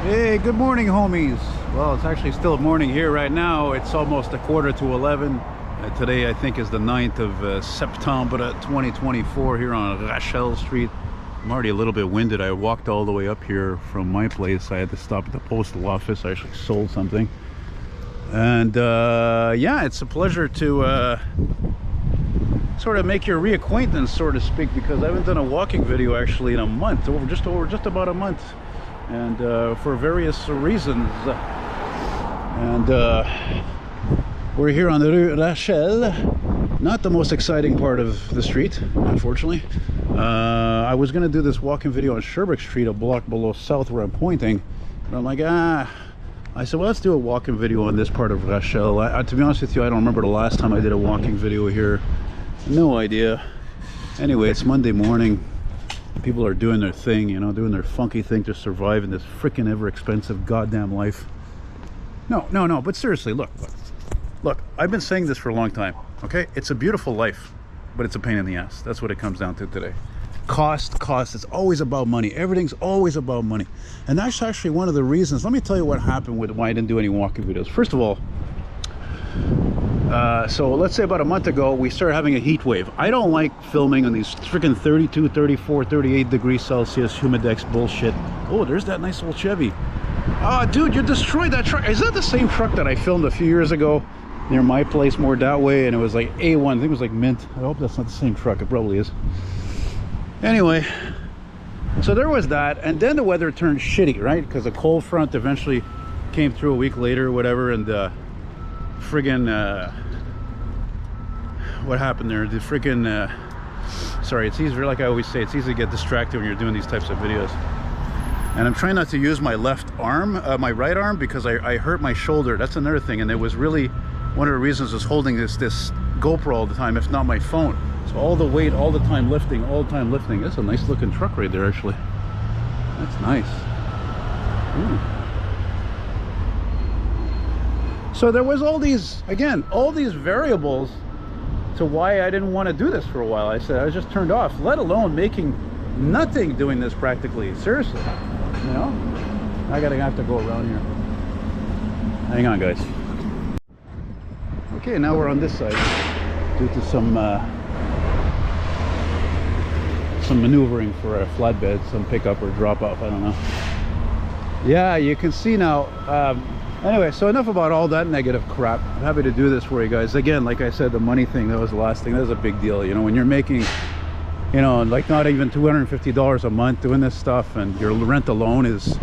Hey, good morning, homies. Well, it's actually still morning here right now. It's almost 11:15. Today, I think, is the 9th of September 2024 here on Rachel Street. I'm already a little bit winded. I walked all the way up here from my place. I had to stop at the postal office. I actually sold something. And yeah, it's a pleasure to sort of make your reacquaintance, so to speak, because I haven't done a walking video actually in a month, just about a month. And for various reasons, and we're here on the Rue Rachel, not the most exciting part of the street, unfortunately. I was going to do this walking video on Sherbrooke Street, a block below south where I'm pointing, but I'm like, I said, well, let's do a walking video on this part of Rachel. To be honest with you, I don't remember the last time I did a walking video here. No idea. Anyway, it's Monday morning. People are doing their thing, you know, doing their funky thing to survive in this freaking ever expensive goddamn life. No, but seriously, look, I've been saying this for a long time, okay? It's a beautiful life, but it's a pain in the ass. That's what it comes down to today. Cost, it's always about money. Everything's always about money. And that's actually one of the reasons. Let me tell you what happened with why I didn't do any walking videos. First of all, so let's say about a month ago we started having a heat wave. I don't like filming on these freaking 32, 34, 38 degrees Celsius humidex bullshit. Oh, there's that nice old Chevy. Oh, dude, you destroyed that truck. Is that the same truck that I filmed a few years ago near my place, more that way, and it was like A1? I think it was like mint. I hope that's not the same truck. It probably is. Anyway, so there was that, and then the weather turned shitty, right? Because a cold front eventually came through a week later or whatever, and friggin' what happened there? The friggin' sorry, it's easy, like I always say, it's easy to get distracted when you're doing these types of videos. And I'm trying not to use my left arm, my right arm, because I hurt my shoulder. That's another thing. And it was really one of the reasons I was holding this GoPro all the time, if not my phone. So all the weight, all the time lifting. That's a nice looking truck right there, actually. That's nice. Ooh. So there was all these variables to why I didn't want to do this for a while. I said I was just turned off, let alone making nothing doing this practically. Seriously, you know? I have to go around here. Hang on, guys. Okay, now we're on this side due to some maneuvering for a flatbed, some pickup or drop off, I don't know. Yeah, you can see now. Anyway, so enough about all that negative crap. I'm happy to do this for you guys. Again, like I said, the money thing, that was the last thing. That was a big deal. You know, when you're making, you know, like not even $250 a month doing this stuff, and your rent alone has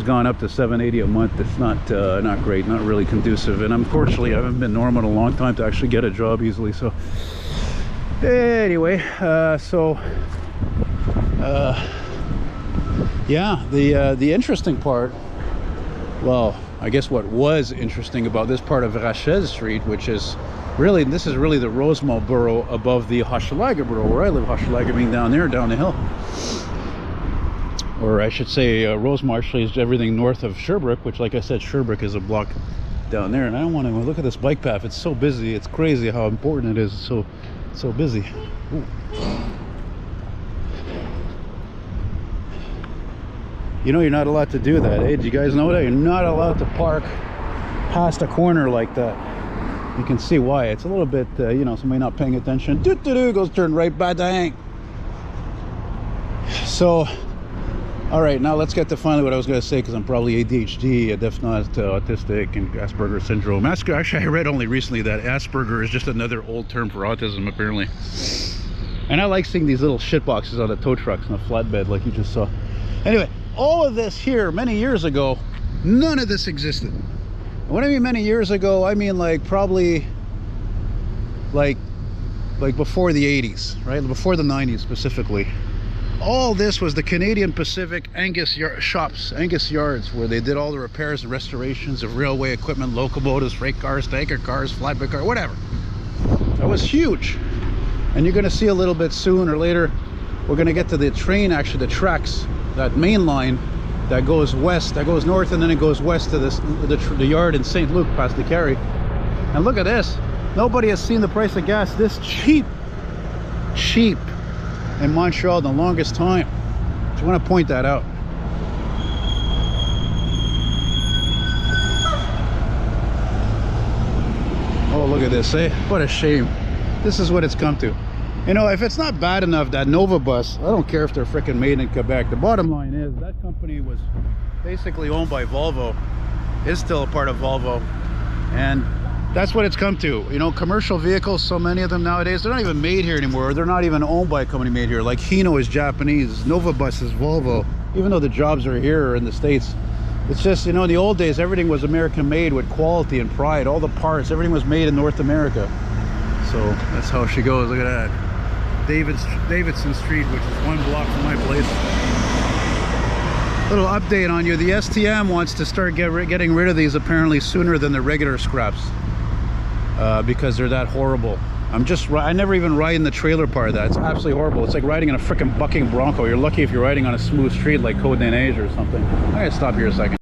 gone up to $780 a month. It's not great, not really conducive. And unfortunately, I haven't been normal in a long time to actually get a job easily. So anyway, yeah, the interesting part, well, I guess what was interesting about this part of Rachel Street, which is really, this is really the Rosemont Borough above the Hochelaga Borough, where I live. Hochelaga being down there, down the hill. Or I should say, Rosemont actually is everything north of Sherbrooke, which, like I said, Sherbrooke is a block down there. And I don't want to look at this bike path. It's so busy. It's crazy how important it is. It's so busy. Ooh. You know, you're not allowed to do that, eh? Do you guys know that? You're not allowed to park past a corner like that. You can see why. It's a little bit, you know, somebody not paying attention. Goes turn right, bang. So, all right, now let's get to finally what I was going to say, because I'm probably ADHD, if not autistic, and Asperger syndrome. Actually, I read only recently that Asperger is just another old term for autism, apparently. And I like seeing these little shit boxes on the tow trucks on a flatbed, like you just saw. Anyway, all of this here many years ago, none of this existed. When I mean many years ago, I mean like probably like before the 80s, right? Before the 90s specifically. All this was the Canadian Pacific Angus Yards, where they did all the repairs and restorations of railway equipment, locomotives, freight cars, tanker cars, flatbed cars, whatever. That was huge. And you're going to see a little bit soon or later, we're going to get to the train, actually the tracks, that main line that goes west, that goes north, and then it goes west to the yard in St. Luc past the Carry. And look at this. Nobody has seen the price of gas this cheap in Montreal in the longest time. Just want to point that out. at this, eh? What a shame. This is what it's come to. You know, if it's not bad enough, that Nova bus, I don't care if they're freaking made in Quebec. The bottom line is that company was basically owned by Volvo, is still a part of Volvo, and that's what it's come to. You know, commercial vehicles, so many of them nowadays, they're not even made here anymore. They're not even owned by a company made here. Like Hino is Japanese, Nova bus is Volvo, even though the jobs are here or in the States. It's just, you know, in the old days, everything was American made with quality and pride. All the parts, everything was made in North America. So that's how she goes. Look at that. Davidson Street, which is 1 block from my place. Little update on you. The STM wants to start getting rid of these apparently sooner than the regular scraps, because they're that horrible. I never even ride in the trailer part of that. It's absolutely horrible. It's like riding in a freaking bucking Bronco. You're lucky if you're riding on a smooth street like Côte d'Neige or something. I gotta stop here a second.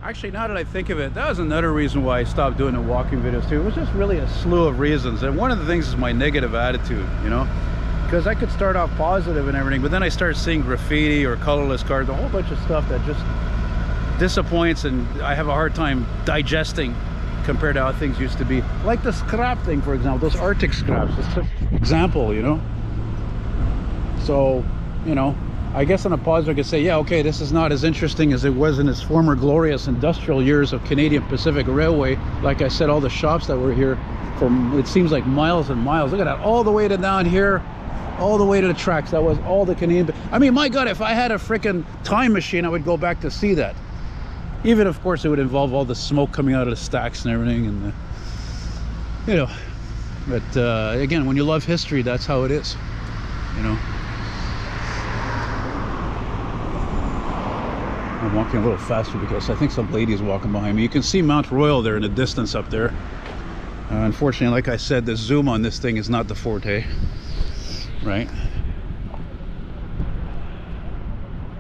Actually, now that I think of it, that was another reason why I stopped doing the walking videos too. It was just really a slew of reasons, and one of the things is my negative attitude, you know, because I could start off positive and everything, but then I start seeing graffiti or colorless cars, a whole bunch of stuff that just disappoints, and I have a hard time digesting compared to how things used to be. Like the scrap thing, for example, those Arctic scraps. It's an example, you know. So, you know, I guess on a positive I could say, yeah, okay, this is not as interesting as it was in its former glorious industrial years of Canadian Pacific Railway. Like I said, all the shops that were here from, it seems like miles and miles. Look at that, all the way to down here, all the way to the tracks. That was all the Canadian. I mean, my God, if I had a freaking time machine, I would go back to see that. Even, of course, it would involve all the smoke coming out of the stacks and everything, and you know. But again, when you love history, that's how it is, you know. I'm walking a little faster because I think some lady's walking behind me. You can see Mount Royal there in the distance up there. Unfortunately, like I said, the zoom on this thing is not the forte, right?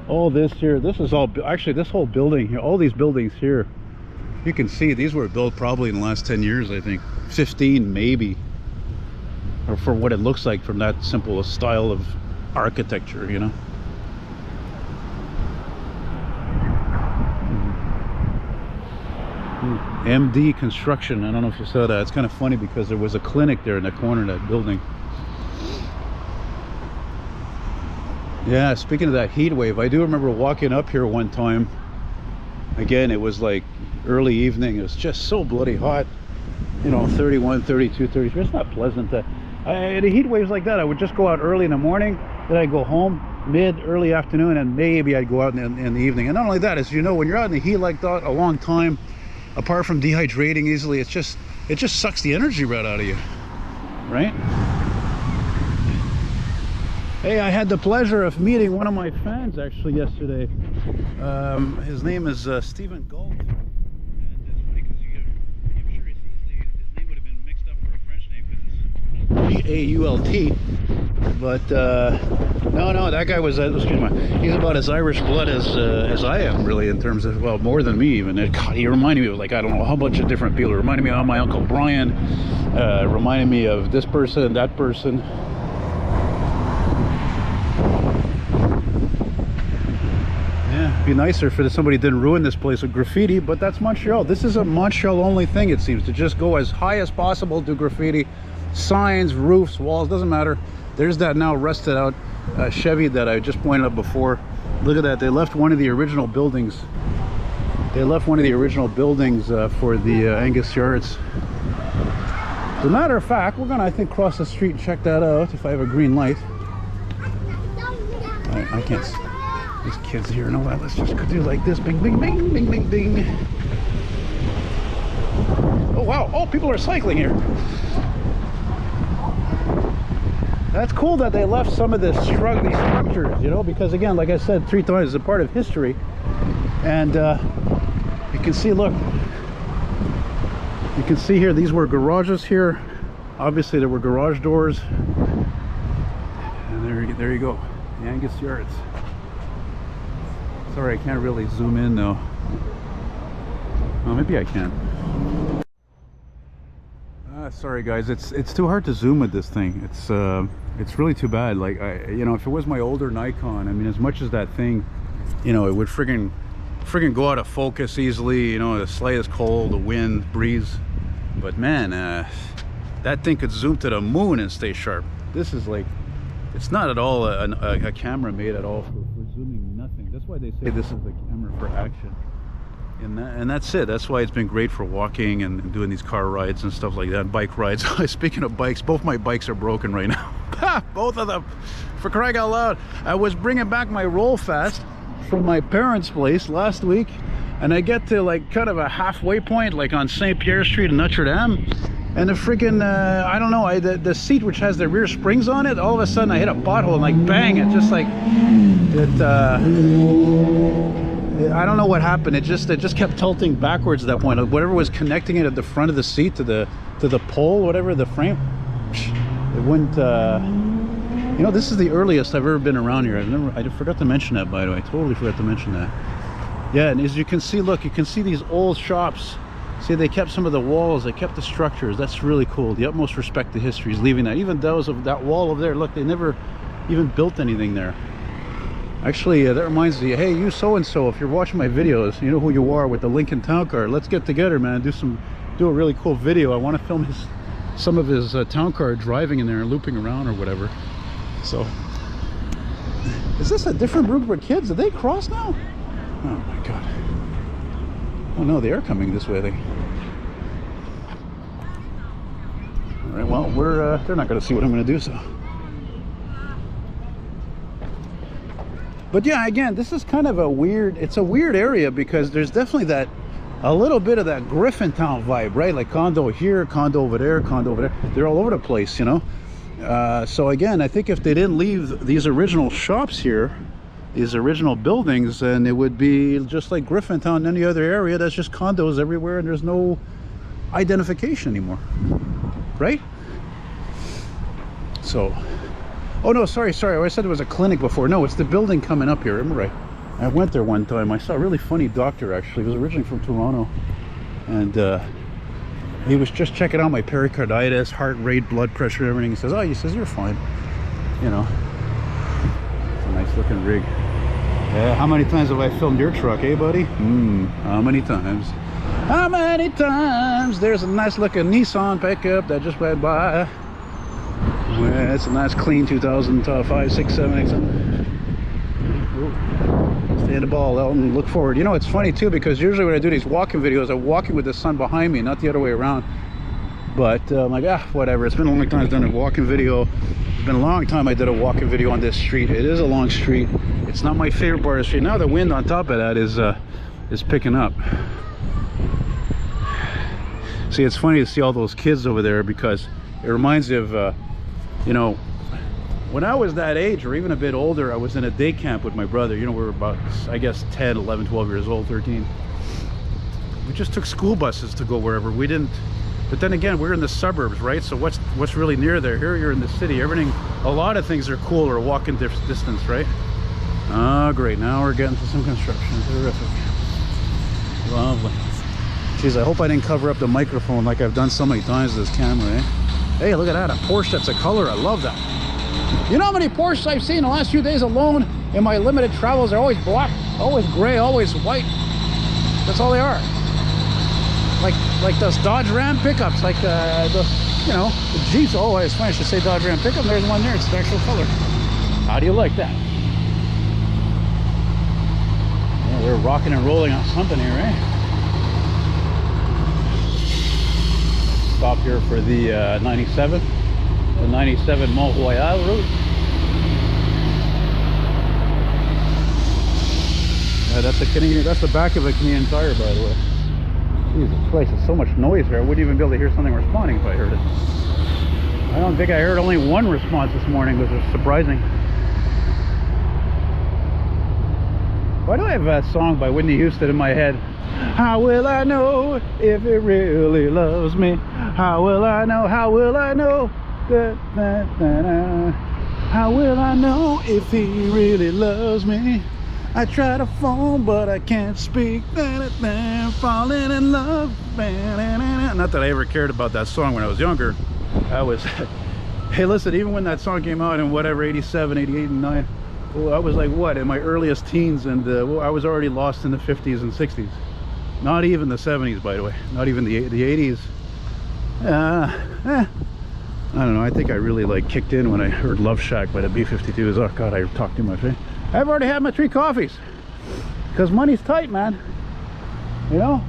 All this here, this is all, actually this whole building here, all these buildings here, you can see these were built probably in the last 10 years, I think. 15 maybe. Or for what it looks like from that simple a style of architecture, you know. MD Construction, I don't know if you saw that. It's kind of funny because there was a clinic there in the corner of that building. Yeah, speaking of that heat wave, I do remember walking up here one time. Again, it was like early evening. It was just so bloody hot, you know, 31, 32, 33. It's not pleasant. The heat waves like that, I would just go out early in the morning, then I'd go home early afternoon, and maybe I'd go out in the evening. And not only that, as you know, when you're out in the heat like that a long time, apart from dehydrating easily, it just sucks the energy right out of you, right? Hey, I had the pleasure of meeting one of my fans actually yesterday. His name is Stephen Galt. And it's funny because I'm sure his name would have been mixed up for a French name because it's G-A-U-L-T. But no, that guy was, excuse me, he's about as Irish blood as I am, really, in terms of, well, more than me even. God, he reminded me of, like, I don't know, a whole bunch of different people. It reminded me of my Uncle Brian, reminded me of this person, that person. Be nicer if somebody didn't ruin this place with graffiti, but that's Montreal. This is a Montreal only thing, it seems, to just go as high as possible, do graffiti, signs, roofs, walls, doesn't matter. There's that now rusted out Chevy that I just pointed out before. Look at that, they left one of the original buildings. They left one of the original buildings for the Angus Yards. As a matter of fact, we're gonna, I think, cross the street and check that out if I have a green light. I can't see. These kids here and all that. Let's just do like this. Bing, bing, bing, bing, bing, bing. Oh, wow. Oh, people are cycling here. That's cool that they left some of these structures, you know, because again, like I said 3 times, it's a part of history. And you can see, look. You can see here, these were garages here. Obviously, there were garage doors. And there you go. The Angus Yards. Sorry, I can't really zoom in though. Oh, maybe I can. Sorry guys, it's too hard to zoom with this thing. It's really too bad. Like, you know, if it was my older Nikon, I mean, as much as that thing, you know, it would friggin' go out of focus easily. You know, the slightest cold, the wind, breeze. But man, that thing could zoom to the moon and stay sharp. This is like, it's not at all a camera made at all for zooming nothing. That's why they say this is the camera for action. And that's it. That's why it's been great for walking and doing these car rides and stuff like that, bike rides. Speaking of bikes, both my bikes are broken right now. Both of them, for crying out loud. I was bringing back my roll fast from my parents' place last week, and I get to like kind of a halfway point, like on St. Pierre Street in Notre Dame, and the freaking I don't know, the seat which has the rear springs on it, all of a sudden I hit a pothole and like bang, it just like I don't know what happened. It just kept tilting backwards at that point. Whatever was connecting it at the front of the seat to the pole, whatever, the frame, it wouldn't. You know, this is the earliest I've ever been around here. I forgot to mention that, by the way. I totally forgot to mention that. Yeah, and as you can see, look, you can see these old shops. See, they kept some of the walls, they kept the structures. That's really cool. The utmost respect to history is leaving that. Even those of that wall over there, look, they never even built anything there. Actually, that reminds me, hey, you so-and-so, if you're watching my videos, you know who you are with the Lincoln Town Car. Let's get together, man. Do a really cool video. I want to film some of his town car driving in there and looping around or whatever. So, is this a different group of kids? Did they cross now? Oh my god. Oh no, they are coming this way, I think. All right, well, they're not going to see what I'm going to do, so. But yeah, again, this is kind of it's a weird area because there's definitely a little bit of that Griffintown vibe, right? Like condo here, condo over there, condo over there. They're all over the place, you know? So again, I think if they didn't leave these original shops here, these original buildings, then it would be just like Griffintown and any other area. That's just condos everywhere and there's no identification anymore, right? So, oh no, sorry, I said there was a clinic before. No, it's the building coming up here. Remember, I went there one time. I saw a really funny doctor, actually. He was originally from Toronto, and he was just checking out my pericarditis, heart rate, blood pressure, everything. He says, you're fine, you know. It's a nice looking rig. Yeah, how many times have I filmed your truck, eh, buddy? How many times? How many times? There's a nice looking Nissan pickup that just went by. Yeah, it's a nice clean 2005, 6, 7, 8, 7. Stay in the ball, Elton. Look forward. You know, it's funny too, because usually when I do these walking videos, I'm walking with the sun behind me, not the other way around. But I'm like, whatever. It's been a long time I've done a walking video. It's been a long time I did a walking video on this street. It is a long street. It's not my favorite part of the street. Now the wind on top of that is picking up. See, it's funny to see all those kids over there because it reminds me of you know, when I was that age or even a bit older, I was in a day camp with my brother. You know, we were about, I guess, 10, 11, 12 years old, 13. We just took school buses to go wherever. We didn't, but then again, we're in the suburbs, right? So what's really near there? Here you're in the city. Everything, a lot of things are cool or walking distance, right? Oh, great. Now we're getting to some construction. Terrific. Lovely. Jeez, I hope I didn't cover up the microphone like I've done so many times with this camera, eh? Hey, look at that, a Porsche that's a color. I love that. You know how many Porsches I've seen in the last few days alone in my limited travels? They're always black, always gray, always white. That's all they are. Like those Dodge Ram pickups, like you know, the Jeeps. Oh, it's funny, I should say Dodge Ram pickup. There's one there, it's the actual color. How do you like that? Yeah, we're rocking and rolling on something here, eh? Stop here for the 97 Mont Royal route. That's a Canadian. That's the back of a Canadian Tire, by the way. Jesus Christ, there's so much noise here. I wouldn't even be able to hear something responding if I heard it. I don't think I heard only one response this morning, which was surprising. Why do I have a song by Whitney Houston in my head? How will I know if it really loves me? How will I know? How will I know? How will I know if he really loves me? I try to phone, but I can't speak. Falling in love. Not that I ever cared about that song when I was younger. I was, hey, listen, even when that song came out in whatever, 87, 88, and 9, well, I was like, what, in my earliest teens, and well, I was already lost in the 50s and 60s. Not even the 70s, by the way. Not even the 80s. I don't know, I think I really like kicked in when I heard Love Shack by the B-52s. Oh god, I talk too much, eh? I've already had my 3 coffees because money's tight, man, you know.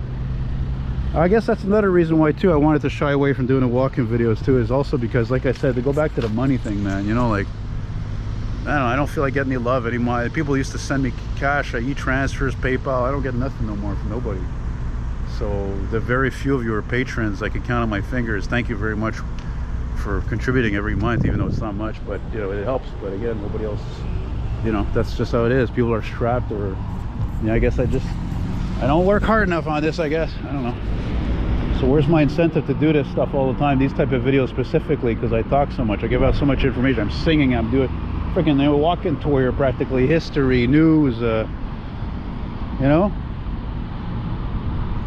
I guess that's another reason why too I wanted to shy away from doing the walk-in videos too, is also because, like I said, to go back to the money thing, man, you know, like I don't know, I don't feel like getting any love anymore. People used to send me cash, e-transfers, PayPal. I don't get nothing no more from nobody. So the very few of you are patrons, I can count on my fingers. Thank you very much for contributing every month, even though it's not much, but you know, it helps. But again, nobody else, you know, that's just how it is. People are strapped, or yeah, I guess I don't work hard enough on this, I guess. I don't know. So where's my incentive to do this stuff all the time, these type of videos specifically? Because I talk so much, I give out so much information, I'm singing, I'm doing freaking, you know, walking tour here, practically history, news, you know.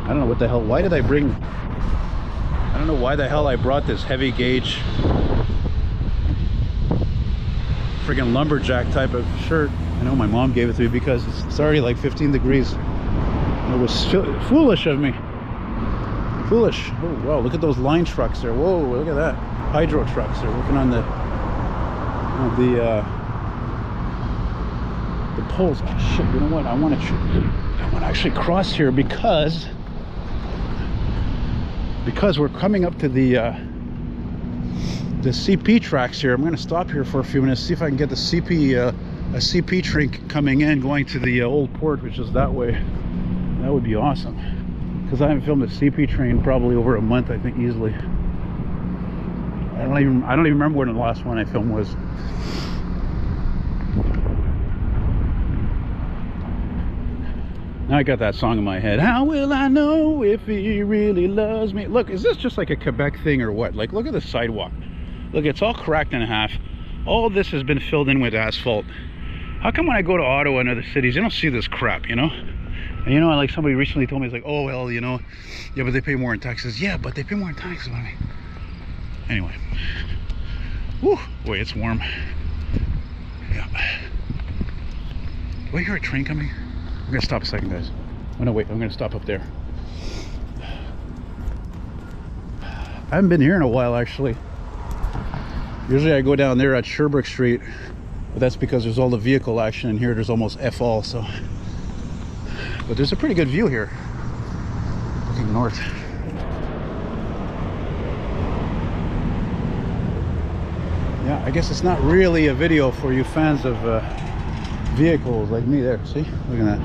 I don't know what the hell, why did I bring, I don't know why the hell I brought this heavy gauge freaking lumberjack type of shirt. I know my mom gave it to me because it's already like 15 degrees. It was foolish of me. Foolish. Oh wow, look at those line trucks there. Whoa, look at that. Hydro trucks. They're working on the poles. Oh shit, you know what? I want to actually cross here because we're coming up to the CP tracks here. I'm going to stop here for a few minutes, see if I can get the CP a CP train coming in, going to the old port, which is that way. That would be awesome, because I haven't filmed a CP train probably over a month, I think, easily. I don't even remember when the last one I filmed was. Now I got that song in my head. How will I know if he really loves me? Look, is this just like a Quebec thing or what? Like, look at the sidewalk. Look, it's all cracked in half. All this has been filled in with asphalt. How come when I go to Ottawa and other cities, you don't see this crap, you know? And you know, like somebody recently told me, it's like, oh, well, you know, yeah, but they pay more in taxes. Yeah, but they pay more in taxes, I mean. Anyway. Whew, boy, it's warm. Yeah. Do I hear a train coming? I'm gonna stop a second, guys. Oh no, wait, I'm gonna stop up there. I haven't been here in a while, actually. Usually I go down there at Sherbrooke Street, but that's because there's all the vehicle action, and here there's almost F all, so. But there's a pretty good view here, looking north. Yeah, I guess it's not really a video for you fans of vehicles like me there. See, look at that.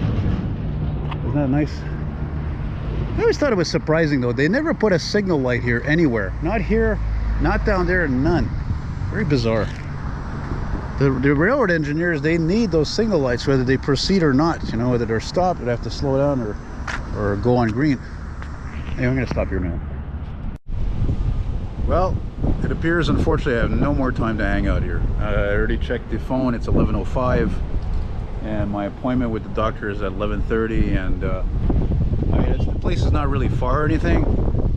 Isn't that nice? I always thought it was surprising though, they never put a signal light here anywhere. Not here, not down there, none. Very bizarre. The railroad engineers, they need those signal lights whether they proceed or not, you know, whether they're stopped, they have to slow down or go on green. Anyway, I'm gonna stop here now. Well, it appears unfortunately I have no more time to hang out here. I already checked the phone, it's 11:05. And my appointment with the doctor is at 11:30, and I mean, the place is not really far or anything.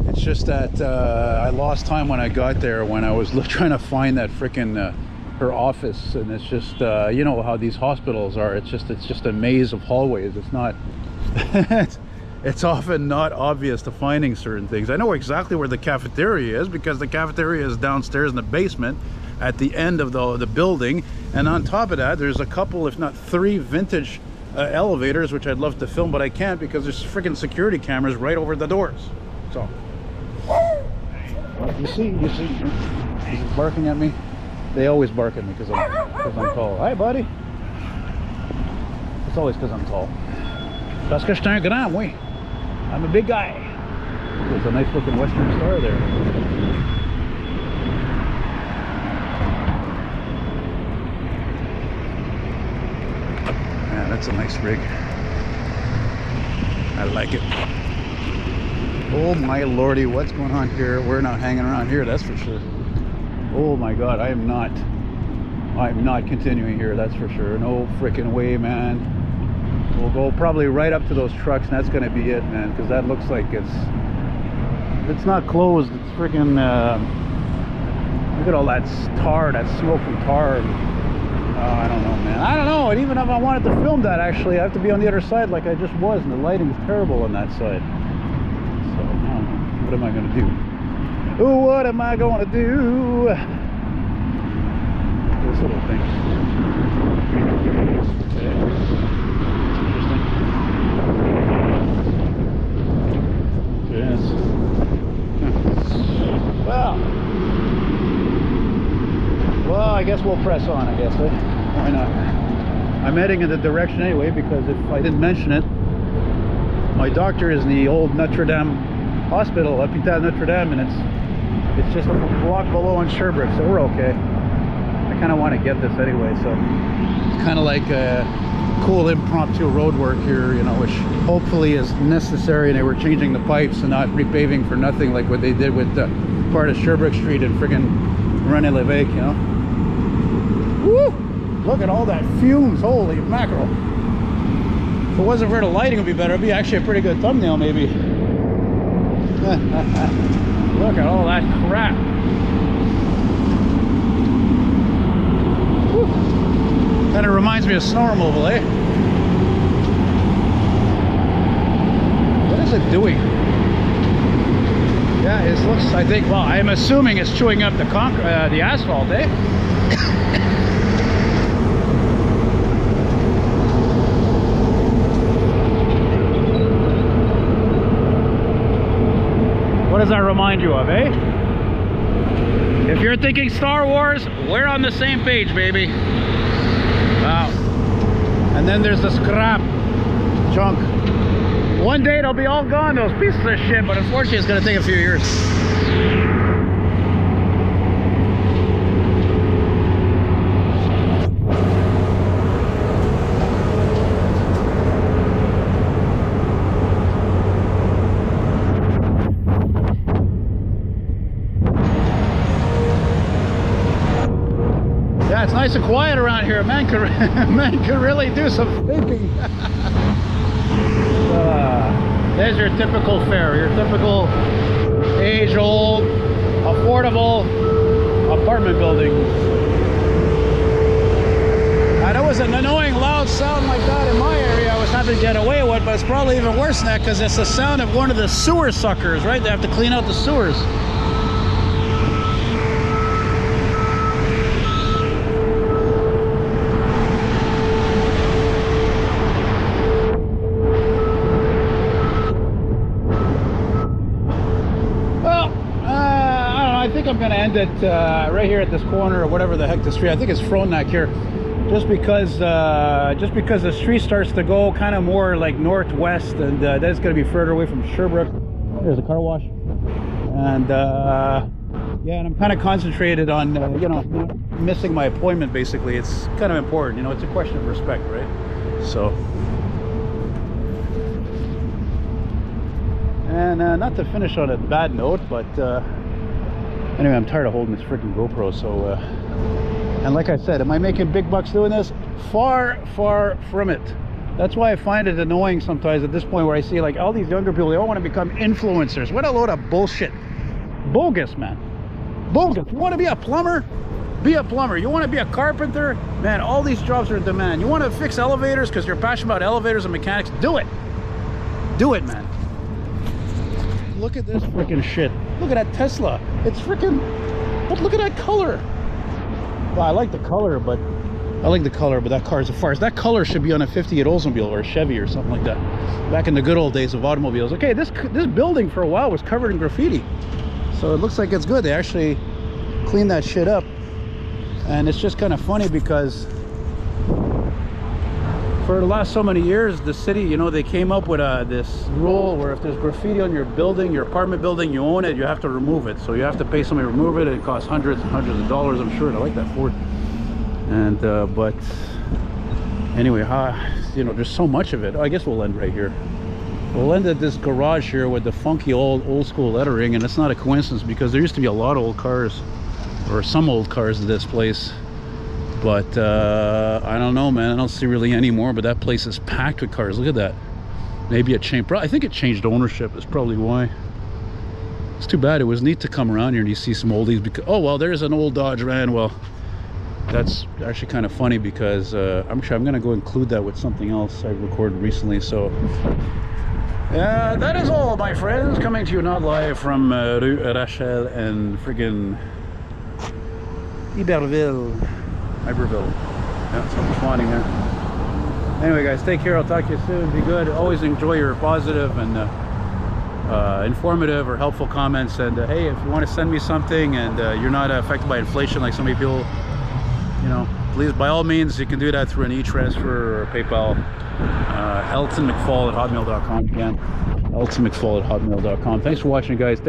It's just that I lost time when I got there, when I was trying to find that freaking her office, and it's just you know how these hospitals are. It's just a maze of hallways. It's not it's often not obvious to finding certain things. I know exactly where the cafeteria is because the cafeteria is downstairs in the basement at the end of the building, and on top of that there's a couple, if not 3 vintage elevators, which I'd love to film, but I can't because there's freaking security cameras right over the doors. So you see he's barking at me. They always bark at me because I'm tall. Hi buddy. It's always because I'm tall. Parce que je suis un grand, oui. I'm a big guy. There's a nice looking Western Star there. That's a nice rig. I like it. Oh my lordy, what's going on here? We're not hanging around here, that's for sure. Oh my god, I'm not continuing here, that's for sure. No freaking way, man. We'll go probably right up to those trucks, and that's gonna be it, man, because that looks like it's not closed. It's freaking look at all that tar, that smoke from tar. I don't know, man. I don't know. And even if I wanted to film that, actually, I have to be on the other side like I just was, and the lighting is terrible on that side. So, I don't know. What am I going to do? What am I gonna do? This little thing. Okay. Interesting. Yes. Well, I guess we'll press on, I guess. Eh? Why not? I'm heading in the direction anyway, because if I didn't mention it, my doctor is in the old Notre Dame hospital, Hôpital Notre Dame, and it's just a block below on Sherbrooke, so we're okay. I kind of want to get this anyway, so it's kind of like a cool impromptu road work here, you know, which hopefully is necessary, and they were changing the pipes and not repaving for nothing like what they did with part of Sherbrooke Street and friggin' René Lévesque, you know. Woo! Look at all that fumes, holy mackerel. If it wasn't for the lighting, it would be better. It'd be actually a pretty good thumbnail, maybe. Look at all that crap. Kind of reminds me of snow removal, eh? What is it doing? Yeah, it looks, I think, well, I'm assuming it's chewing up the asphalt, eh? What does that remind you of, eh? If you're thinking Star Wars, we're on the same page, baby. Wow. And then there's the scrap junk. One day they'll be all gone, those pieces of shit, but unfortunately it's gonna take a few years. Yeah, it's nice and quiet around here. Man can really do some thinking. There's your typical fare, your typical age-old, affordable apartment building. And it was an annoying loud sound like that in my area I was having to get away with, but it's probably even worse than that because it's the sound of one of the sewer suckers, right? They have to clean out the sewers. I'm gonna end it right here at this corner or whatever the heck the street. I think it's Frontenac here, just because the street starts to go kind of more like northwest, and that's gonna be further away from Sherbrooke. There's a car wash, and yeah, and I'm kind of concentrated on you know, missing my appointment. Basically, it's kind of important. You know, it's a question of respect, right? So, and not to finish on a bad note, but. Anyway, I'm tired of holding this freaking GoPro, so, and like I said, am I making big bucks doing this? Far, far from it. That's why I find it annoying sometimes at this point where I see like all these younger people, they all want to become influencers. What a load of bullshit. Bogus, man. Bogus. You want to be a plumber? Be a plumber. You want to be a carpenter? Man, all these jobs are in demand. You want to fix elevators because you're passionate about elevators and mechanics? Do it. Do it, man. Look at this freaking shit. Look at that Tesla. It's freaking, but look at that color. Well, I like the color, but that car is a farce. That color should be on a 58 Oldsmobile or a Chevy or something like that. Back in the good old days of automobiles. Okay, this building for a while was covered in graffiti. So it looks like it's good. They actually cleaned that shit up. And it's just kind of funny because for the last so many years, the city, you know, they came up with this rule where if there's graffiti on your building, your apartment building, you own it, you have to remove it. So you have to pay somebody to remove it. It costs hundreds and hundreds of dollars, I'm sure. I like that Ford. And but anyway, you know, there's so much of it. I guess we'll end right here. We'll end at this garage here with the funky old school lettering, and it's not a coincidence because there used to be a lot of old cars, or some old cars at this place. But I don't know, man. I don't see really any more, but that place is packed with cars. Look at that. Maybe it changed. I think it changed ownership. That's probably why. It's too bad. It was neat to come around here and you see some oldies because, oh well, there's an old Dodge Ram. Well, that's actually kind of funny because I'm sure I'm gonna go include that with something else I recorded recently. So That is all, my friends. Coming to you not live from Rue Rachel and friggin' Iberville. Yeah, someone's spawning there. Anyway, guys, take care. I'll talk to you soon. Be good. Always enjoy your positive and informative or helpful comments. And hey, if you want to send me something and you're not affected by inflation like so many people, you know, please, by all means, you can do that through an e-transfer or PayPal. eltonmcfall@hotmail.com again. eltonmcfall@hotmail.com. Thanks for watching, guys.